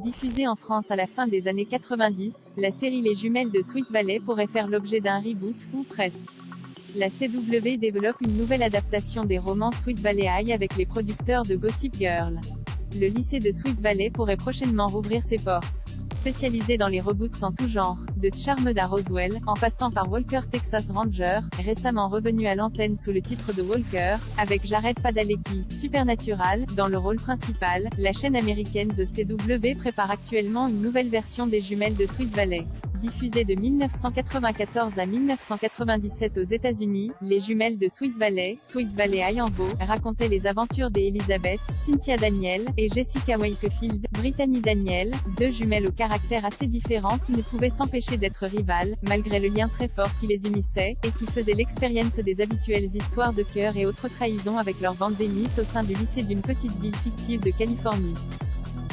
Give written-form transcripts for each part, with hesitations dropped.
Diffusée en France à la fin des années 90, la série Les Jumelles de Sweet Valley pourrait faire l'objet d'un reboot, ou presque. La CW développe une nouvelle adaptation des romans Sweet Valley High avec les producteurs de Gossip Girl. Le lycée de Sweet Valley pourrait prochainement rouvrir ses portes. Spécialisé dans les reboots en tout genre, de Charmed à Roswell, en passant par Walker Texas Ranger, récemment revenu à l'antenne sous le titre de Walker, avec Jared Padalecki, Supernatural, dans le rôle principal, la chaîne américaine The CW prépare actuellement une nouvelle version des Jumelles de Sweet Valley. Diffusée de 1994 à 1997 aux États-Unis, Les Jumelles de Sweet Valley High racontaient les aventures d'Elizabeth, Cynthia Daniel, et Jessica Wakefield, Brittany Daniel, deux jumelles au caractère assez différent qui ne pouvaient s'empêcher d'être rivales, malgré le lien très fort qui les unissait, et qui faisaient l'expérience des habituelles histoires de cœur et autres trahisons avec leur bande d'émis au sein du lycée d'une petite ville fictive de Californie.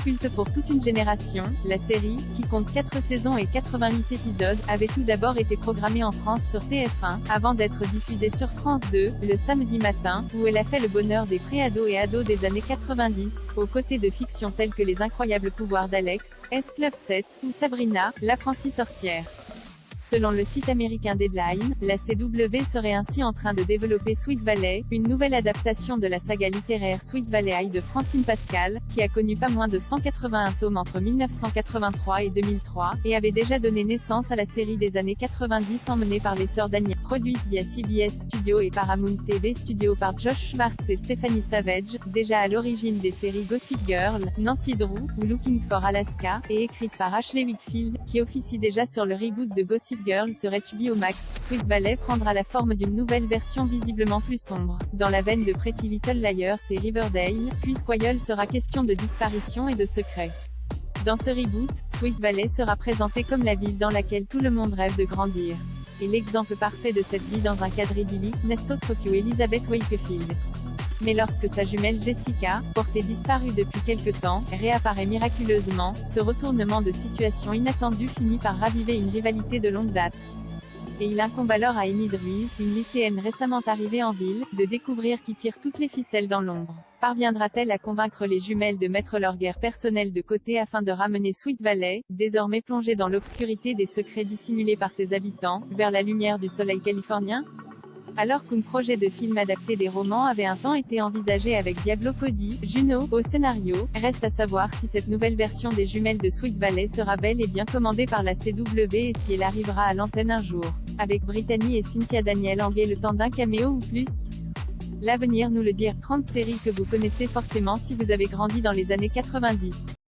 Culte pour toute une génération, la série, qui compte 4 saisons et 88 épisodes, avait tout d'abord été programmée en France sur TF1, avant d'être diffusée sur France 2, le samedi matin, où elle a fait le bonheur des pré-ados et ados des années 90, aux côtés de fictions telles que Les Incroyables Pouvoirs d'Alex, S-Club 7, ou Sabrina, l'apprentie sorcière. Selon le site américain Deadline, la CW serait ainsi en train de développer Sweet Valley, une nouvelle adaptation de la saga littéraire Sweet Valley High de Francine Pascal, qui a connu pas moins de 181 tomes entre 1983 et 2003, et avait déjà donné naissance à la série des années 90 emmenée par les sœurs Daniel, produite via CBS Studios et Paramount TV Studios par Josh Schwartz et Stephanie Savage, déjà à l'origine des séries Gossip Girl, Nancy Drew, ou Looking for Alaska, et écrite par Ashley Wickfield, qui officie déjà sur le reboot de Gossip Girl sur HBO Max. Sweet Valley prendra la forme d'une nouvelle version visiblement plus sombre, dans la veine de Pretty Little Liars et Riverdale, puisqu'Oyol sera question de disparition et de secrets. Dans ce reboot, Sweet Valley sera présentée comme la ville dans laquelle tout le monde rêve de grandir. Et l'exemple parfait de cette vie dans un cadre idyllique n'est autre que Elizabeth Wakefield. Mais lorsque sa jumelle Jessica, portée disparue depuis quelque temps, réapparaît miraculeusement, ce retournement de situation inattendu finit par raviver une rivalité de longue date. Et il incombe alors à Enid Ruiz, une lycéenne récemment arrivée en ville, de découvrir qui tire toutes les ficelles dans l'ombre. Parviendra-t-elle à convaincre les jumelles de mettre leur guerre personnelle de côté afin de ramener Sweet Valley, désormais plongée dans l'obscurité des secrets dissimulés par ses habitants, vers la lumière du soleil californien? Alors qu'un projet de film adapté des romans avait un temps été envisagé avec Diablo Cody, Juno, au scénario, reste à savoir si cette nouvelle version des Jumelles de Sweet Valley sera bel et bien commandée par la CW et si elle arrivera à l'antenne un jour. Avec Brittany et Cynthia Daniel en guet le temps d'un caméo ou plus. L'avenir nous le dira. 30 séries que vous connaissez forcément si vous avez grandi dans les années 90.